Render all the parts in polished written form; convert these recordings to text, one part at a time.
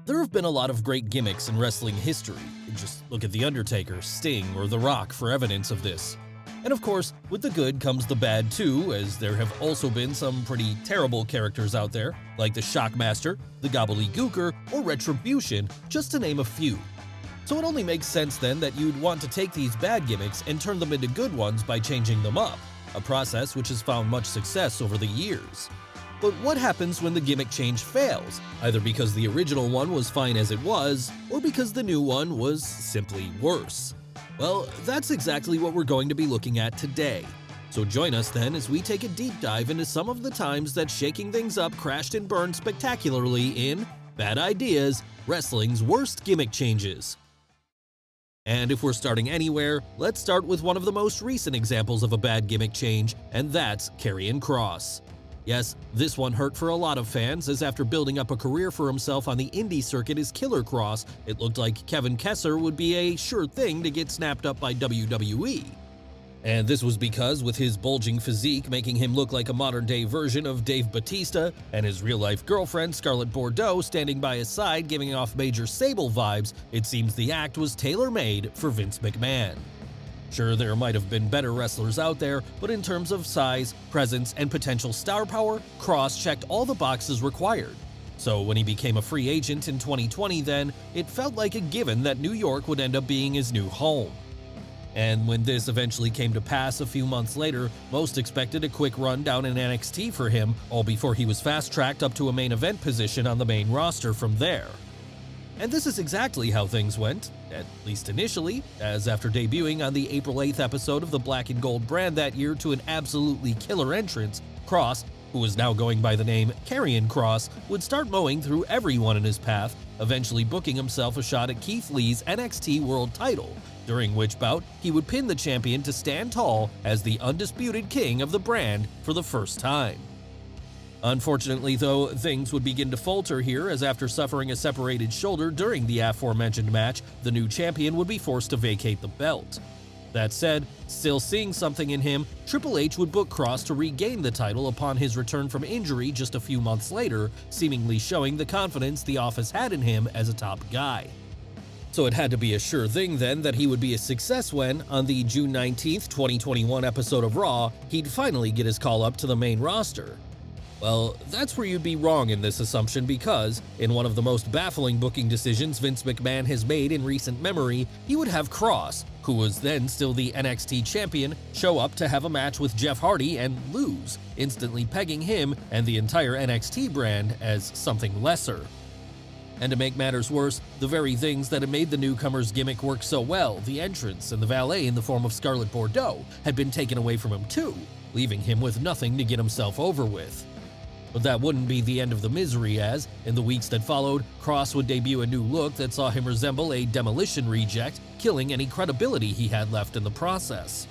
There have been a lot of great gimmicks in wrestling history. Just look at The Undertaker, Sting, or The Rock for evidence of this. And of course, with the good comes the bad too, as there have also been some pretty terrible characters out there, like the Shockmaster, the Gobbledy Gooker, or Retribution, just to name a few. So it only makes sense then that you'd want to take these bad gimmicks and turn them into good ones by changing them up, a process which has found much success over the years. But what happens when the gimmick change fails, either because the original one was fine as it was, or because the new one was simply worse? Well, that's exactly what we're going to be looking at today. So join us then as we take a deep dive into some of the times that shaking things up crashed and burned spectacularly in Bad Ideas, Wrestling's Worst Gimmick Changes. And if we're starting anywhere, let's start with one of the most recent examples of a bad gimmick change, and that's Karrion Kross. Yes, this one hurt for a lot of fans, as after building up a career for himself on the indie circuit as Killer Kross, it looked like Kevin Kessler would be a sure thing to get snapped up by WWE. And this was because, with his bulging physique making him look like a modern-day version of Dave Bautista, and his real-life girlfriend Scarlett Bordeaux standing by his side giving off Major Sable vibes, it seems the act was tailor-made for Vince McMahon. Sure, there might have been better wrestlers out there, but in terms of size, presence, and potential star power, Kross checked all the boxes required. So when he became a free agent in 2020 then, it felt like a given that New York would end up being his new home. And when this eventually came to pass a few months later, most expected a quick run down in NXT for him, all before he was fast-tracked up to a main event position on the main roster from there. And this is exactly how things went, at least initially, as after debuting on the April 8th episode of the Black and Gold brand that year to an absolutely killer entrance, Kross, who was now going by the name Karrion Kross, would start mowing through everyone in his path, eventually booking himself a shot at Keith Lee's NXT World title, during which bout he would pin the champion to stand tall as the undisputed king of the brand for the first time. Unfortunately though, things would begin to falter here, as after suffering a separated shoulder during the aforementioned match, the new champion would be forced to vacate the belt. That said, still seeing something in him, Triple H would book Kross to regain the title upon his return from injury just a few months later, seemingly showing the confidence the office had in him as a top guy. So it had to be a sure thing then that he would be a success when, on the June 19th, 2021 episode of Raw, he'd finally get his call up to the main roster. Well, that's where you'd be wrong in this assumption, because, in one of the most baffling booking decisions Vince McMahon has made in recent memory, he would have Kross, who was then still the NXT champion, show up to have a match with Jeff Hardy and lose, instantly pegging him and the entire NXT brand as something lesser. And to make matters worse, the very things that had made the newcomer's gimmick work so well, the entrance and the valet in the form of Scarlett Bordeaux, had been taken away from him too, leaving him with nothing to get himself over with. But that wouldn't be the end of the misery, as, in the weeks that followed, Kross would debut a new look that saw him resemble a demolition reject, killing any credibility he had left in the process.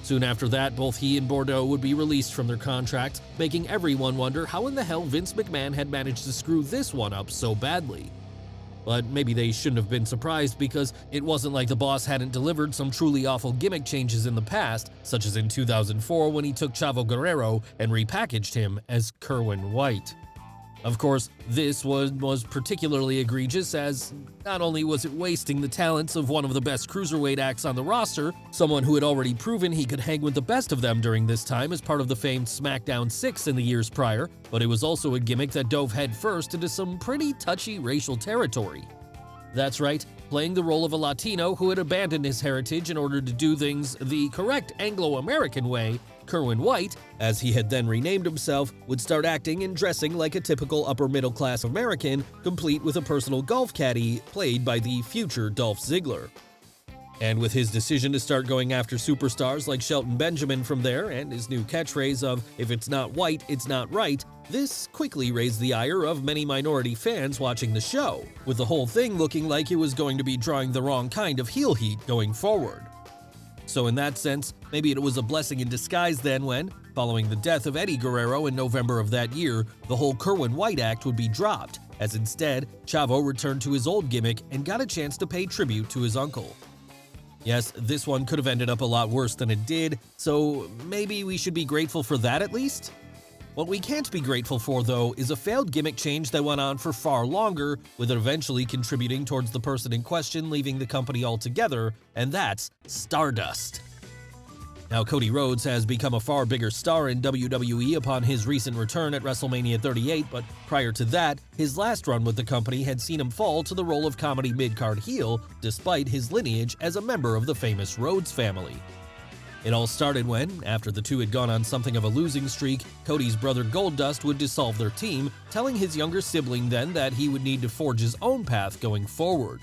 Soon after that, both he and Bordeaux would be released from their contracts, making everyone wonder how in the hell Vince McMahon had managed to screw this one up so badly. But maybe they shouldn't have been surprised, because it wasn't like the boss hadn't delivered some truly awful gimmick changes in the past, such as in 2004 when he took Chavo Guerrero and repackaged him as Kerwin White. Of course, this was particularly egregious, as not only was it wasting the talents of one of the best cruiserweight acts on the roster, someone who had already proven he could hang with the best of them during this time as part of the famed SmackDown 6 in the years prior, but it was also a gimmick that dove headfirst into some pretty touchy racial territory. That's right, playing the role of a Latino who had abandoned his heritage in order to do things the correct Anglo-American way, Kerwin White, as he had then renamed himself, would start acting and dressing like a typical upper-middle-class American, complete with a personal golf caddy played by the future Dolph Ziggler. And with his decision to start going after superstars like Shelton Benjamin from there, and his new catchphrase of "if it's not white, it's not right," this quickly raised the ire of many minority fans watching the show, with the whole thing looking like it was going to be drawing the wrong kind of heel heat going forward. So in that sense, maybe it was a blessing in disguise then when, following the death of Eddie Guerrero in November of that year, the whole Kerwin White act would be dropped, as instead, Chavo returned to his old gimmick and got a chance to pay tribute to his uncle. Yes, this one could have ended up a lot worse than it did, so maybe we should be grateful for that at least? What we can't be grateful for, though, is a failed gimmick change that went on for far longer, with it eventually contributing towards the person in question leaving the company altogether, and that's Stardust. Now, Cody Rhodes has become a far bigger star in WWE upon his recent return at WrestleMania 38, but prior to that, his last run with the company had seen him fall to the role of comedy mid-card heel, despite his lineage as a member of the famous Rhodes family. It all started when, after the two had gone on something of a losing streak, Cody's brother Goldust would dissolve their team, telling his younger sibling then that he would need to forge his own path going forward.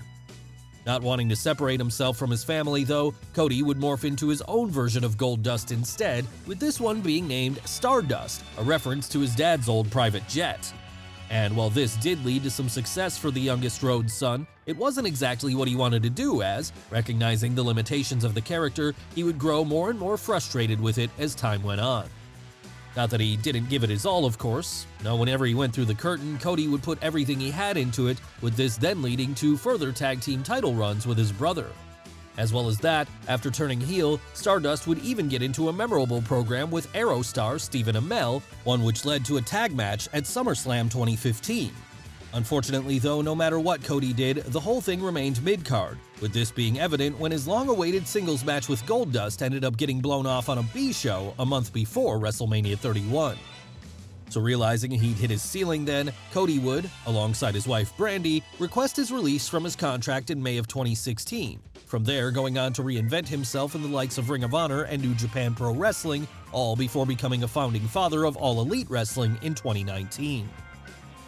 Not wanting to separate himself from his family, though, Cody would morph into his own version of Goldust instead, with this one being named Stardust, a reference to his dad's old private jet. And while this did lead to some success for the youngest Rhodes' son, it wasn't exactly what he wanted to do, as, recognizing the limitations of the character, he would grow more and more frustrated with it as time went on. Not that he didn't give it his all, of course. No, whenever he went through the curtain, Cody would put everything he had into it, with this then leading to further tag team title runs with his brother. As well as that, after turning heel, Stardust would even get into a memorable program with Arrow star Stephen Amell, one which led to a tag match at SummerSlam 2015. Unfortunately, though, no matter what Cody did, the whole thing remained mid-card, with this being evident when his long-awaited singles match with Goldust ended up getting blown off on a B-show a month before WrestleMania 31. So realizing he'd hit his ceiling then, Cody would, alongside his wife Brandi, request his release from his contract in May of 2016. From there, going on to reinvent himself in the likes of Ring of Honor and New Japan Pro Wrestling, all before becoming a founding father of All Elite Wrestling in 2019.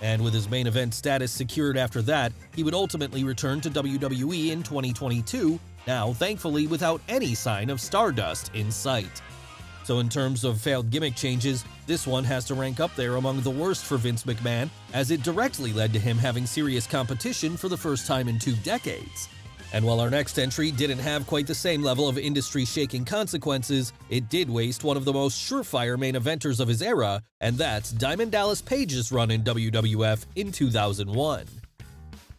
And with his main event status secured after that, he would ultimately return to WWE in 2022, now thankfully without any sign of Stardust in sight. So in terms of failed gimmick changes, this one has to rank up there among the worst for Vince McMahon, as it directly led to him having serious competition for the first time in 2 decades. And while our next entry didn't have quite the same level of industry-shaking consequences, it did waste one of the most surefire main eventers of his era, and that's Diamond Dallas Page's run in WWF in 2001.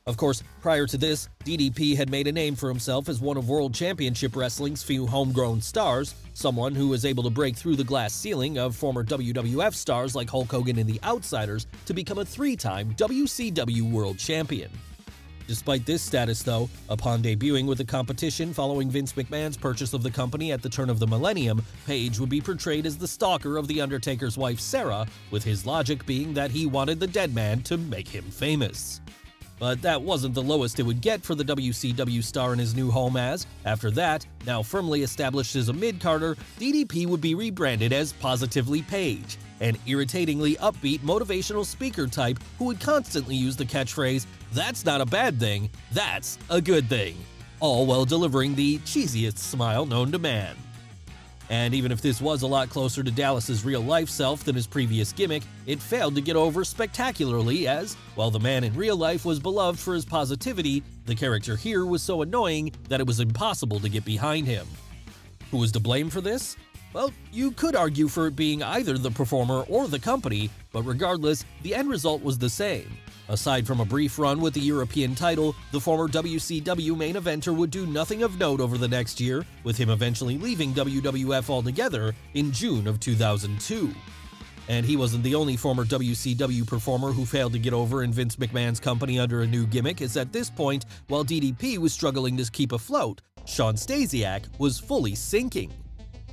Of course, prior to this, DDP had made a name for himself as one of World Championship Wrestling's few homegrown stars, someone who was able to break through the glass ceiling of former WWF stars like Hulk Hogan and the Outsiders to become a 3-time WCW World Champion. Despite this status, though, upon debuting with the competition following Vince McMahon's purchase of the company at the turn of the millennium, Page would be portrayed as the stalker of The Undertaker's wife Sarah, with his logic being that he wanted the dead man to make him famous. But that wasn't the lowest it would get for the WCW star in his new home, as, after that, now firmly established as a mid-carder, DDP would be rebranded as Positively Page, an irritatingly upbeat motivational speaker type who would constantly use the catchphrase, "That's not a bad thing, that's a good thing," all while delivering the cheesiest smile known to man. And even if this was a lot closer to Dallas's real-life self than his previous gimmick, it failed to get over spectacularly, as, while the man in real life was beloved for his positivity, the character here was so annoying that it was impossible to get behind him. Who was to blame for this? Well, you could argue for it being either the performer or the company, but regardless, the end result was the same. Aside from a brief run with the European title, the former WCW main eventer would do nothing of note over the next year, with him eventually leaving WWF altogether in June of 2002. And he wasn't the only former WCW performer who failed to get over in Vince McMahon's company under a new gimmick, as at this point, while DDP was struggling to keep afloat, Shawn Stasiak was fully sinking.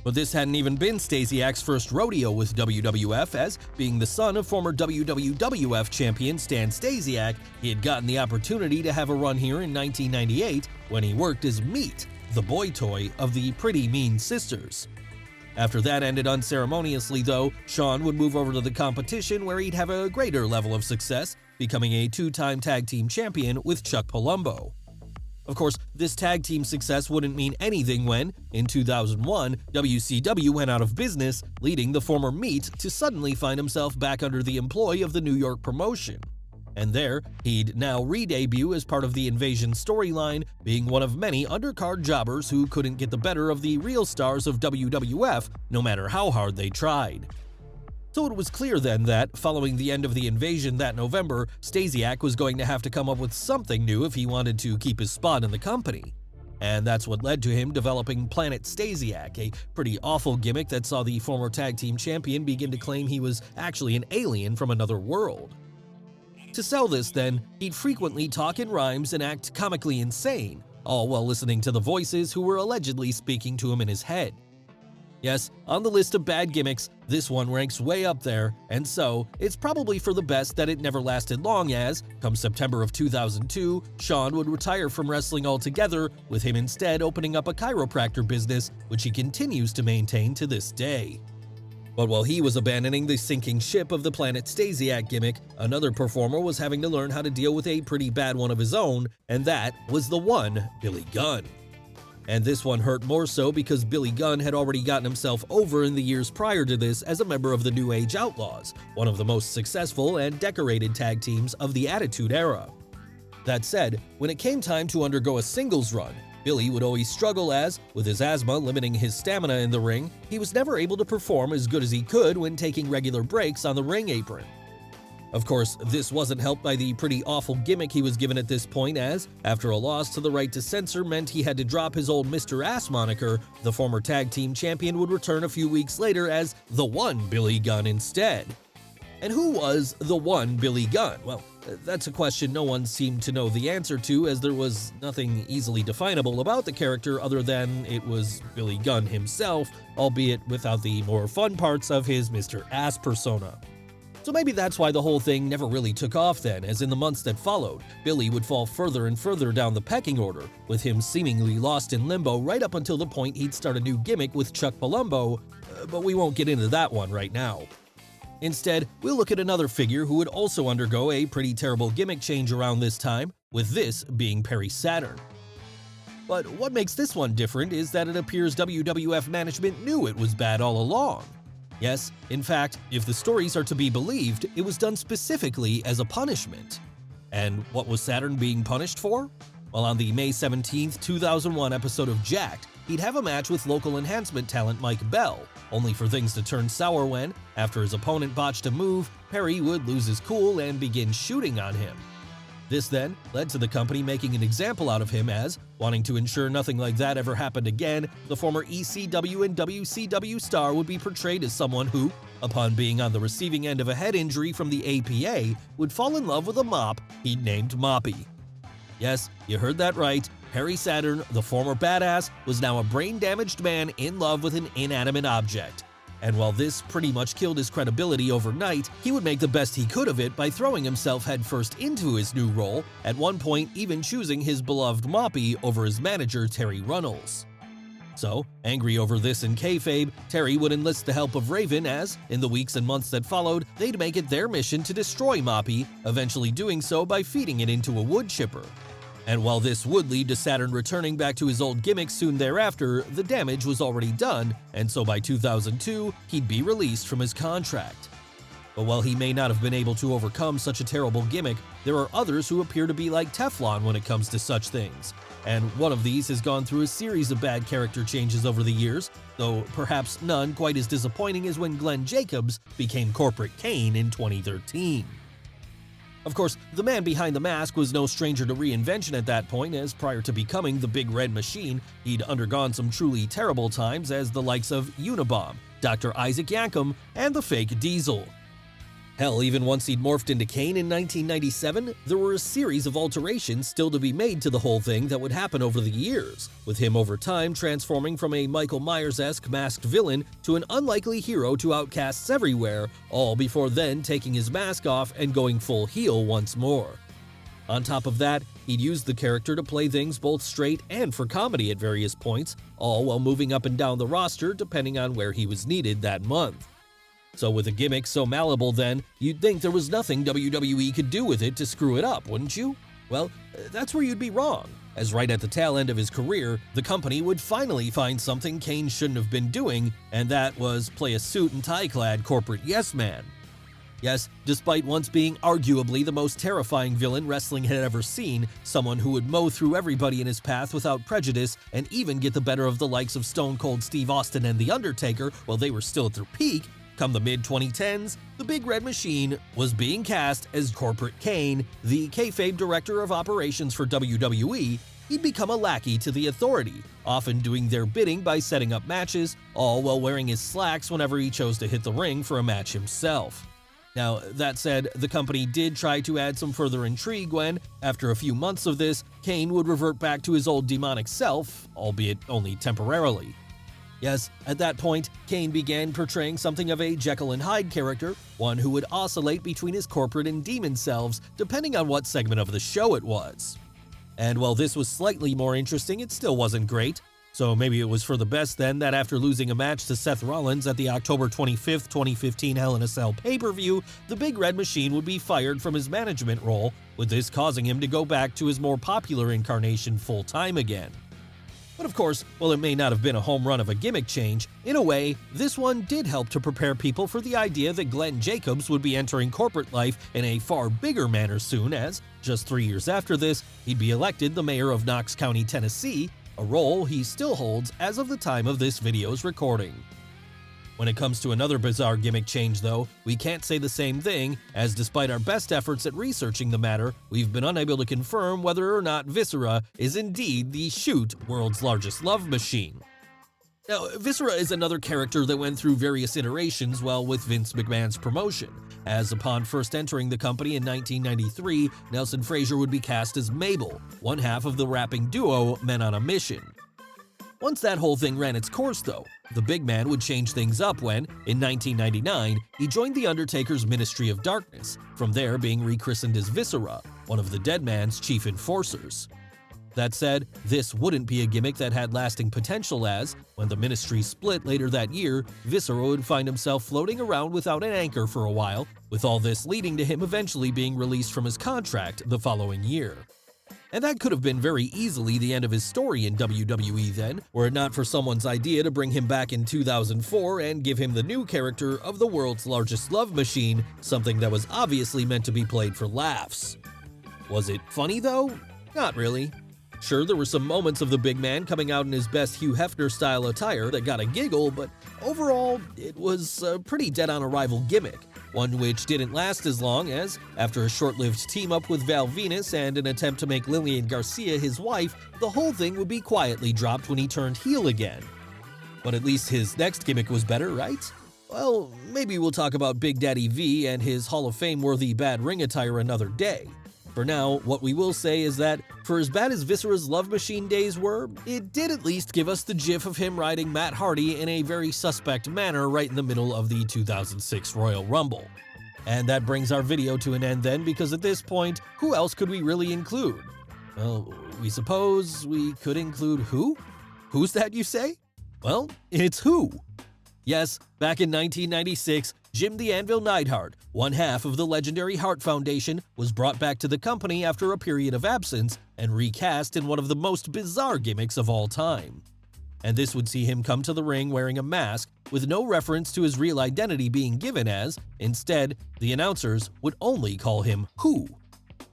But this hadn't even been Stasiak's first rodeo with WWF, as, being the son of former WWF champion Stan Stasiak, he had gotten the opportunity to have a run here in 1998 when he worked as Meat, the boy toy of the Pretty Mean Sisters. After that ended unceremoniously, though, Shawn would move over to the competition where he'd have a greater level of success, becoming a 2-time tag team champion with Chuck Palumbo. Of course, this tag team success wouldn't mean anything when, in 2001, WCW went out of business, leading the former Meat to suddenly find himself back under the employ of the New York promotion. And there, he'd now re-debut as part of the Invasion storyline, being one of many undercard jobbers who couldn't get the better of the real stars of WWF, no matter how hard they tried. So it was clear then that, following the end of the Invasion that November, Stasiak was going to have to come up with something new if he wanted to keep his spot in the company. And that's what led to him developing Planet Stasiak, a pretty awful gimmick that saw the former tag team champion begin to claim he was actually an alien from another world. To sell this, then, he'd frequently talk in rhymes and act comically insane, all while listening to the voices who were allegedly speaking to him in his head. Yes, on the list of bad gimmicks, this one ranks way up there, and so it's probably for the best that it never lasted long as, come September of 2002, Shawn would retire from wrestling altogether, with him instead opening up a chiropractor business, which he continues to maintain to this day. But while he was abandoning the sinking ship of the Planet Stasiak gimmick, another performer was having to learn how to deal with a pretty bad one of his own, and that was the one Billy Gunn. And this one hurt more so because Billy Gunn had already gotten himself over in the years prior to this as a member of the New Age Outlaws, one of the most successful and decorated tag teams of the Attitude Era. That said, when it came time to undergo a singles run, Billy would always struggle as, with his asthma limiting his stamina in the ring, he was never able to perform as good as he could when taking regular breaks on the ring apron. Of course, this wasn't helped by the pretty awful gimmick he was given at this point as, after a loss to the right to censor meant he had to drop his old Mr. Ass moniker, the former tag team champion would return a few weeks later as the one Billy Gunn instead. And who was the one Billy Gunn? Well, that's a question no one seemed to know the answer to, as there was nothing easily definable about the character other than it was Billy Gunn himself, albeit without the more fun parts of his Mr. Ass persona. So maybe that's why the whole thing never really took off then, as in the months that followed, Billy would fall further and further down the pecking order, with him seemingly lost in limbo right up until the point he'd start a new gimmick with Chuck Palumbo, but we won't get into that one right now. Instead, we'll look at another figure who would also undergo a pretty terrible gimmick change around this time, with this being Perry Saturn. But what makes this one different is that it appears WWF management knew it was bad all along. Yes, in fact, if the stories are to be believed, it was done specifically as a punishment. And what was Saturn being punished for? Well, on the May 17, 2001 episode of Jacked, he'd have a match with local enhancement talent Mike Bell, only for things to turn sour when, after his opponent botched a move, Perry would lose his cool and begin shooting on him. This then led to the company making an example out of him as, wanting to ensure nothing like that ever happened again, the former ECW and WCW star would be portrayed as someone who, upon being on the receiving end of a head injury from the APA, would fall in love with a mop he'd named Moppy. Yes, you heard that right. Perry Saturn, the former badass, was now a brain-damaged man in love with an inanimate object. And while this pretty much killed his credibility overnight, he would make the best he could of it by throwing himself headfirst into his new role, at one point even choosing his beloved Moppy over his manager Terry Runnels. So, angry over this in kayfabe, Terry would enlist the help of Raven as, in the weeks and months that followed, they'd make it their mission to destroy Moppy, eventually doing so by feeding it into a wood chipper. And while this would lead to Saturn returning back to his old gimmicks soon thereafter, the damage was already done, and so by 2002, he'd be released from his contract. But while he may not have been able to overcome such a terrible gimmick, there are others who appear to be like Teflon when it comes to such things. And one of these has gone through a series of bad character changes over the years, though perhaps none quite as disappointing as when Glenn Jacobs became Corporate KANE in 2013. Of course, the man behind the mask was no stranger to reinvention at that point, as prior to becoming the Big Red Machine, he'd undergone some truly terrible times as the likes of Unabomb, Dr. Isaac Yankem, and the fake Diesel. Hell, even once he'd morphed into KANE in 1997, there were a series of alterations still to be made to the whole thing that would happen over the years, with him over time transforming from a Michael Myers-esque masked villain to an unlikely hero to outcasts everywhere, all before then taking his mask off and going full heel once more. On top of that, he'd used the character to play things both straight and for comedy at various points, all while moving up and down the roster depending on where he was needed that month. So with a gimmick so malleable then, you'd think there was nothing WWE could do with it to screw it up, wouldn't you? Well, that's where you'd be wrong, as right at the tail end of his career, the company would finally find something KANE shouldn't have been doing, and that was play a suit and tie-clad corporate yes-man. Yes, despite once being arguably the most terrifying villain wrestling had ever seen, someone who would mow through everybody in his path without prejudice and even get the better of the likes of Stone Cold Steve Austin and The Undertaker while they were still at their peak, come the mid-2010s, the Big Red Machine was being cast as Corporate KANE, the kayfabe director of operations for WWE, he'd become a lackey to the Authority, often doing their bidding by setting up matches, all while wearing his slacks whenever he chose to hit the ring for a match himself. Now, that said, the company did try to add some further intrigue when, after a few months of this, KANE would revert back to his old demonic self, albeit only temporarily. Yes, at that point, KANE began portraying something of a Jekyll and Hyde character, one who would oscillate between his corporate and demon selves depending on what segment of the show it was. And while this was slightly more interesting, it still wasn't great. So maybe it was for the best then that after losing a match to Seth Rollins at the October 25th, 2015 Hell in a Cell pay-per-view, the Big Red Machine would be fired from his management role, with this causing him to go back to his more popular incarnation full-time again. But of course, while it may not have been a home run of a gimmick change, in a way, this one did help to prepare people for the idea that Glenn Jacobs would be entering corporate life in a far bigger manner soon as, just 3 years after this, he'd be elected the mayor of Knox County, Tennessee, a role he still holds as of the time of this video's recording. When it comes to another bizarre gimmick change though, we can't say the same thing, as despite our best efforts at researching the matter, we've been unable to confirm whether or not VISCERA is indeed the world's largest love machine. Now, VISCERA is another character that went through various iterations while with Vince McMahon's promotion, as upon first entering the company in 1993, Nelson Frazier would be cast as Mabel, one half of the rapping duo Men on a Mission. Once that whole thing ran its course though, the big man would change things up when, in 1999, he joined the Undertaker's Ministry of Darkness, from there being rechristened as VISCERA, one of the Dead Man's chief enforcers. That said, this wouldn't be a gimmick that had lasting potential as, when the ministry split later that year, VISCERA would find himself floating around without an anchor for a while, with all this leading to him eventually being released from his contract the following year. And that could have been very easily the end of his story in WWE then, were it not for someone's idea to bring him back in 2004 and give him the new character of the world's largest love machine, something that was obviously meant to be played for laughs. Was it funny though? Not really. Sure, there were some moments of the big man coming out in his best Hugh Hefner-style attire that got a giggle, but overall, it was a pretty dead-on-arrival gimmick, one which didn't last as long as, after a short-lived team-up with Val Venus and an attempt to make Lillian Garcia his wife, the whole thing would be quietly dropped when he turned heel again. But at least his next gimmick was better, right? Well, maybe we'll talk about Big Daddy V and his Hall of Fame-worthy bad ring attire another day. For now, what we will say is that, for as bad as VISCERA's Love Machine days were, it did at least give us the gif of him riding Matt Hardy in a very suspect manner right in the middle of the 2006 Royal Rumble. And that brings our video to an end then, because at this point, who else could we really include? Well, we suppose we could include who? Who's that, you say? Well, it's who. Yes, back in 1996, Jim the Anvil Neidhart, one half of the legendary Hart Foundation, was brought back to the company after a period of absence and recast in one of the most bizarre gimmicks of all time. And this would see him come to the ring wearing a mask, with no reference to his real identity being given as, instead, the announcers would only call him Who.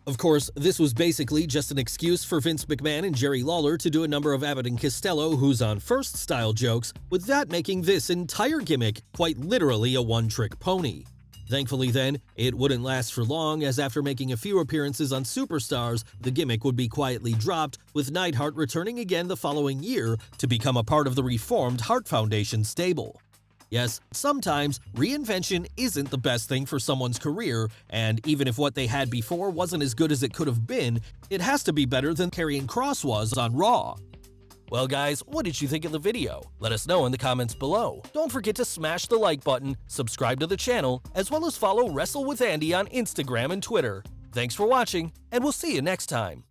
Of course, this was basically just an excuse for Vince McMahon and Jerry Lawler to do a number of Abbott and Costello Who's On First style jokes, with that making this entire gimmick quite literally a one-trick pony. Thankfully then, it wouldn't last for long, as after making a few appearances on Superstars, the gimmick would be quietly dropped, with Neidhart returning again the following year to become a part of the reformed Hart Foundation stable. Yes, sometimes reinvention isn't the best thing for someone's career, and even if what they had before wasn't as good as it could have been, it has to be better than Karrion Kross was on Raw. Well guys, what did you think of the video? Let us know in the comments below. Don't forget to smash the like button, subscribe to the channel, as well as follow Wrestle with Andy on Instagram and Twitter. Thanks for watching, and we'll see you next time.